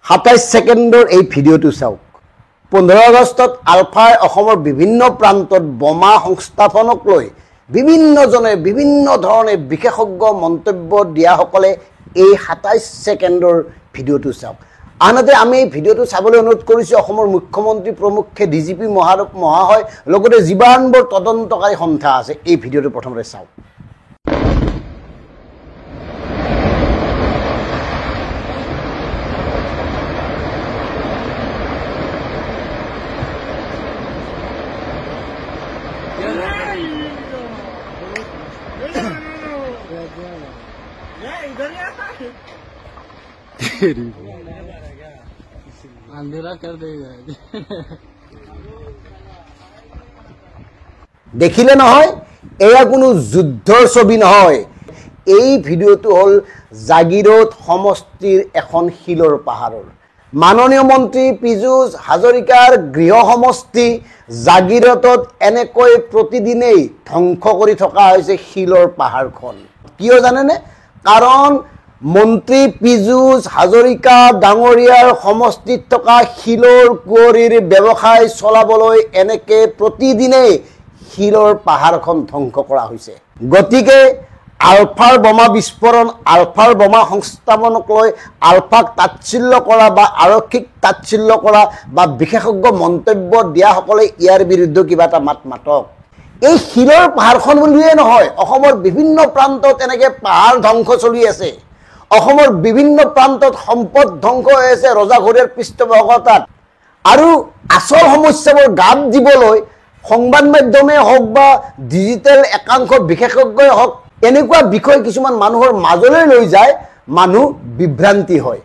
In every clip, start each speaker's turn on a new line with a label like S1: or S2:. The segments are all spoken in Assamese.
S1: 27 ছেকেণ্ডৰ এই ভিডিঅ'টো চাওক 15 আগষ্টত আলফাই অসমৰ বিভিন্ন প্ৰান্তত বোমা সংস্থাপনক লৈ বিভিন্নজনে বিভিন্ন ধৰণে বিশেষজ্ঞ মন্তব্য দিয়াসকলে এই 27 ছেকেণ্ডৰ ভিডিঅ'টো চাওক আনহাতে আমি এই ভিডিঅ'টো চাবলৈ অনুৰোধ কৰিছোঁ অসমৰ মুখ্যমন্ত্ৰী প্ৰমুখ্যে ডিজিপি মহাশয় লগতে যিমানবোৰ তদন্তকাৰী সন্থা আছে এই ভিডিঅ'টো প্ৰথমতে চাওক
S2: अंधेरा कर देगा
S1: দেখিলে নহয় এয়া কোনো যুদ্ধৰ ছবি নহয় এই ভিডিঅ'টো হ'ল জাগিৰোড সমষ্টিৰ এখন শিলৰ পাহাৰৰ মাননীয় মন্ত্ৰী পীযুষ হাজৰিকাৰ গৃহ সমষ্টি জাগিৰোডত এনেকৈ প্ৰতিদিনেই ধ্বংস কৰি থকা হৈছে শিলৰ পাহাৰখন কিয় জানেনে কাৰণ মন্ত্ৰী পীযুষ হাজৰিকা ডাঙৰীয়াৰ সমষ্টিত থকা শিলৰ কুঁৱৰীৰ ব্যৱসায় চলাবলৈ এনেকে প্ৰতিদিনেই শিলৰ পাহাৰখন ধ্বংস কৰা হৈছে গতিকে আলফাৰ বোমা বিস্ফোৰণ আলফাৰ বোমা সংস্থাপনক লৈ আলফাক তাচ্ছিল্য কৰা বা আৰক্ষীক তাচ্ছিল্য কৰা বা বিশেষজ্ঞ মন্তব্য দিয়াসকলে ইয়াৰ বিৰুদ্ধে কিবা এটা মাত মাতক এই শিলৰ পাহাৰখন বুলিয়ে নহয় অসমৰ বিভিন্ন প্ৰান্তত এনেকে পাহাৰ ধ্বংস চলি আছে অসমৰ বিভিন্ন প্ৰান্তত সম্পদ ধ্বংস হৈ আছে ৰজাঘৰীয়াৰ পৃষ্ঠপোষকতাত আৰু আসল সমস্যাবোৰ গাত দিবলৈ সংবাদ মাধ্যমে হওক বা ডিজিটেল একাংশ বিশেষজ্ঞই হওক এনেকুৱা বিষয় কিছুমান মানুহৰ মাজলৈ লৈ যায় মানুহ বিভ্ৰান্তি হয়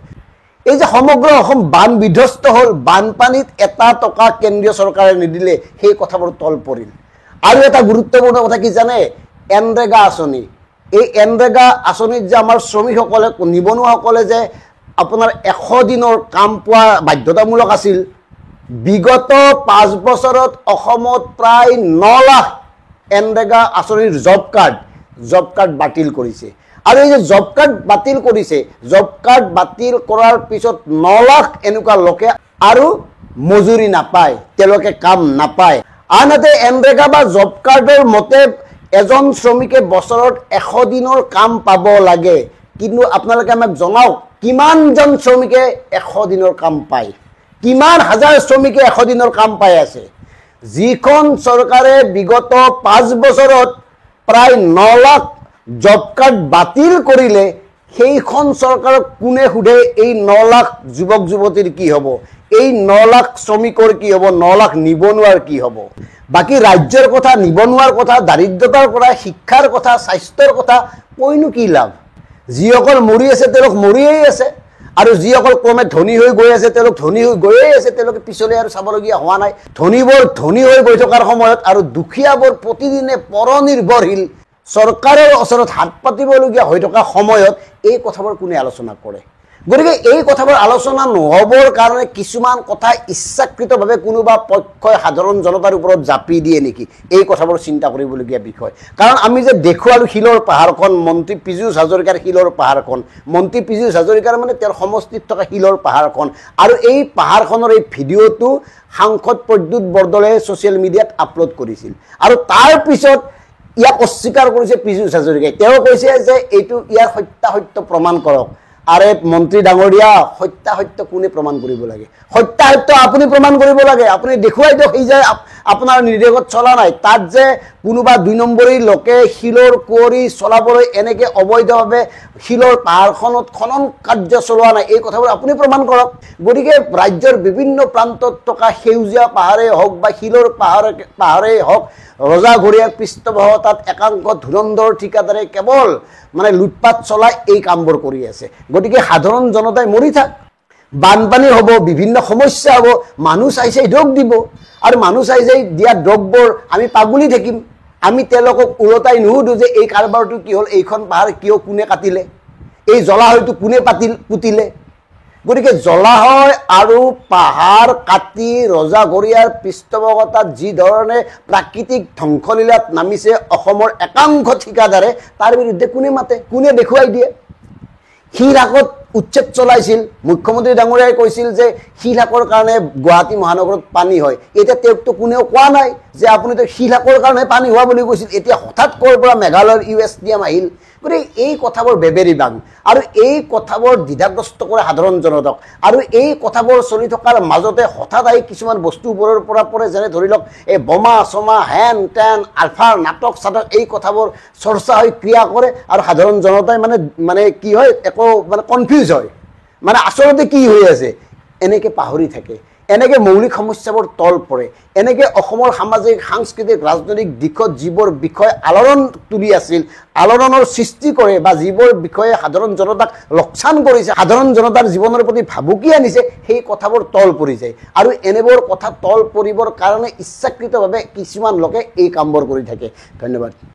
S1: এই যে সমগ্ৰ অসম বান বিধ্বস্ত হ'ল বানপানীত এটা টকা কেন্দ্ৰীয় চৰকাৰে নিদিলে সেই কথাবোৰ তল পৰিল আৰু এটা গুৰুত্বপূৰ্ণ কথা কি জানে এনৰেগা আঁচনি এই এনৰেগা আঁচনিত যে আমাৰ শ্ৰমিকসকলে নিবনুৱাসকলে যে আপোনাৰ 100 দিনৰ কাম পোৱা বাধ্যতামূলক আছিল বিগত 5 বছৰত অসমত প্ৰায় 9 লাখ এনৰেগা আঁচনিৰ জব কাৰ্ড বাতিল কৰিছে আৰু এই যে জব কাৰ্ড বাতিল কৰিছে জব কাৰ্ড বাতিল কৰাৰ পিছত 9 লাখ এনেকুৱা লোকে আৰু মজুৰি নাপায় তেওঁলোকে কাম নাপায় আনহাতে এনৰেগা বা জব কাৰ্ডৰ মতে এজন শ্ৰমিকে বছৰত 100 দিনৰ কাম পাব লাগে কিন্তু আপোনালোকে আমাক জনাওক কিমানজন শ্ৰমিকে 100 দিনৰ কাম পায় কিমান হাজাৰ শ্ৰমিকে 100 দিনৰ কাম পাই আছে যিখন চৰকাৰে বিগত 5 বছৰত প্ৰায় 9 লাখ জব কাৰ্ড বাতিল কৰিলে সেইখন চৰকাৰক কোনে সুধে এই 9 লাখ যুৱক যুৱতীৰ কি হ'ব এই 9 লাখ শ্ৰমিকৰ কি হ'ব 9 লাখ নিবনুৱাৰ কি হ'ব বাকি ৰাজ্যৰ কথা নিবনুৱাৰ কথা দাৰিদ্ৰতাৰ কথা শিক্ষাৰ কথা স্বাস্থ্যৰ কথা কৈনো কি লাভ যিসকল মৰি আছে তেওঁলোক মৰিয়েই আছে আৰু যিসকল ক্ৰমে ধনী হৈ গৈ আছে তেওঁলোক ধনী হৈ গৈয়ে আছে তেওঁলোকে পিছলৈ আৰু চাবলগীয়া হোৱা নাই ধনীবোৰ ধনী হৈ গৈ থকাৰ সময়ত আৰু দুখীয়াবোৰ প্ৰতিদিনে পৰনিৰ্ভৰশীল চৰকাৰৰ ওচৰত হাত পাতিবলগীয়া হৈ থকা সময়ত এই কথাবোৰ কোনে আলোচনা কৰে গতিকে এই কথাবোৰ আলোচনা নহবৰ কাৰণে কিছুমান কথা ইচ্ছাকৃতভাৱে কোনোবা পক্ষই সাধাৰণ জনতাৰ ওপৰত জাপি দিয়ে নেকি এই কথাবোৰ চিন্তা কৰিবলগীয়া বিষয় কাৰণ আমি যে দেখুৱালো শিলৰ পাহাৰখন মন্ত্ৰী পীযুষ হাজৰিকাৰ শিলৰ পাহাৰখন মন্ত্ৰী পীযুষ হাজৰিকাৰ মানে তেওঁৰ সমষ্টিত থকা শিলৰ পাহাৰখন আৰু এই পাহাৰখনৰ এই ভিডিঅ'টো সাংসদ প্ৰদ্যুৎ বৰদলৈয়ে ছ'চিয়েল মিডিয়াত আপলোড কৰিছিল আৰু তাৰ পিছত ইয়াক অস্বীকাৰ কৰিছে পীযুষ হাজৰিকাই তেওঁ কৈছে যে এইটো ইয়াৰ সত্যাসত্য প্ৰমাণ কৰক আৰে মন্ত্ৰী ডাঙৰীয়া সত্যাসত্য কোনে প্ৰমাণ কৰিব লাগে সত্যাসত্য আপুনি প্ৰমাণ কৰিব লাগে আপুনি দেখুৱাই দিয়ক এই যে আপোনাৰ নিৰ্দেশত চলা নাই তাত যে কোনোবা 2 নম্বৰী লোকে শিলৰ কুঁৱৰী চলাবলৈ এনেকে অবৈধভাৱে শিলৰ পাহাৰখনত খনন কাৰ্য চলোৱা নাই এই কথাবোৰ আপুনি প্ৰমাণ কৰক গতিকে ৰাজ্যৰ বিভিন্ন প্ৰান্তত থকা সেউজীয়া পাহাৰে হওক বা শিলৰ পাহাৰে হওক ৰজাঘৰীয়াৰ পৃষ্ঠপোষকতাত একাংশ ধুৰন্ধৰ ঠিকাদাৰে কেৱল মানে লুটপাট চলাই এই কামবোৰ কৰি আছে গতিকে সাধাৰণ জনতাই মৰি থাক বানপানী হ'ব বিভিন্ন সমস্যা হ'ব মানুহ চাইছে ডগ দিব আৰু মানুহ চাইছে দিয়া ডগবোৰ আমি পাগুলি থাকিম আমি তেওঁলোকক উলটাই নুসুধো যে এই কাৰবাৰটো কি হ'ল এইখন পাহাৰ কিয় কোনে কাটিলে এই জলাশয়টো কোনে পুতিলে গতিকে জলাশয় আৰু পাহাৰ কাটি ৰজাঘৰীয়াৰ পৃষ্ঠপোষকতাত যি ধৰণে প্ৰাকৃতিক ধ্বংসলীলাত নামিছে অসমৰ একাংশ ঠিকাদাৰে তাৰ বিৰুদ্ধে কোনে মাতে কোনে দেখুৱাই দিয়ে হিৰ আগত উচ্ছেদ চলাইছিল মুখ্যমন্ত্ৰী ডাঙৰীয়াই কৈছিল যে শিলহাকৰ কাৰণে গুৱাহাটী মহানগৰত পানী হয় এতিয়া তেওঁকতো কোনেও কোৱা নাই যে আপুনিতো শিলহাকৰ কাৰণে পানী হোৱা বুলি কৈছিল এতিয়া হঠাৎ ক'ৰ পৰা মেঘালয়ৰ USDM আহিল গতিকে এই কথাবোৰ বেবেৰি বাং আৰু এই কথাবোৰ দ্বিধাগ্ৰস্ত কৰে সাধাৰণ জনতাক আৰু এই কথাবোৰ চলি থকাৰ মাজতে হঠাৎ আহি কিছুমান বস্তু ওপৰৰ পৰা পৰে যেনে ধৰি লওক এই বোমা চমা হেন টেন আলফাৰ নাটক চাটক এই কথাবোৰ চৰ্চা হৈ ক্ৰিয়া কৰে আৰু সাধাৰণ জনতাই মানে কি হয় একো মানে কনফিউজ হয় মানে আচলতে কি হৈ আছে এনেকৈ পাহৰি থাকে এনেকৈ মৌলিক সমস্যাবোৰ তল পৰে এনেকৈ অসমৰ সামাজিক সাংস্কৃতিক ৰাজনৈতিক দিশত যিবোৰ বিষয় আলোড়ন তুলি আছিল আলোড়নৰ সৃষ্টি কৰে বা যিবোৰ বিষয়ে সাধাৰণ জনতাক লোকচান কৰিছে সাধাৰণ জনতাৰ জীৱনৰ প্ৰতি ভাবুকি আনিছে সেই কথাবোৰ তল পৰি যায় আৰু এনেবোৰ কথা তল পৰিবৰ কাৰণে ইচ্ছাকৃতভাৱে কিছুমান লোকে এই কামবোৰ কৰি থাকে ধন্যবাদ